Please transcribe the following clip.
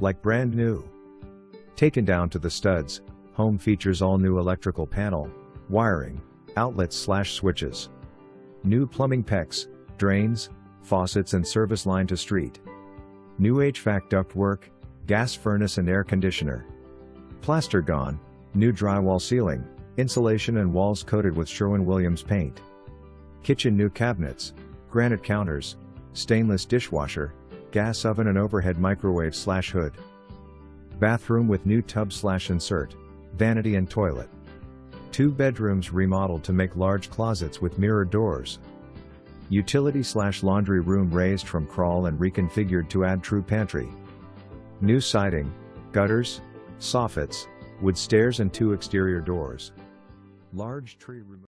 like brand new. Taken down to the studs, home features all new electrical panel, wiring, outlets/switches. New Plumbing Pex, drains, faucets and service line to street. New HVAC-Duct Work, gas furnace and air conditioner. Plaster gone, new drywall ceiling, insulation and walls coated with Sherwin Williams Paint. Kitchen new cabinets, granite counters, stainless dishwasher, gas oven and overhead microwave/hood. Bathroom with new tub/insert, vanity and toilet. 2 bedrooms remodeled to make large closets with mirror doors. Utility/laundry room raised from crawl and reconfigured to add true pantry. New siding, gutters, soffits, wood stairs and 2 exterior doors. Large tree removal.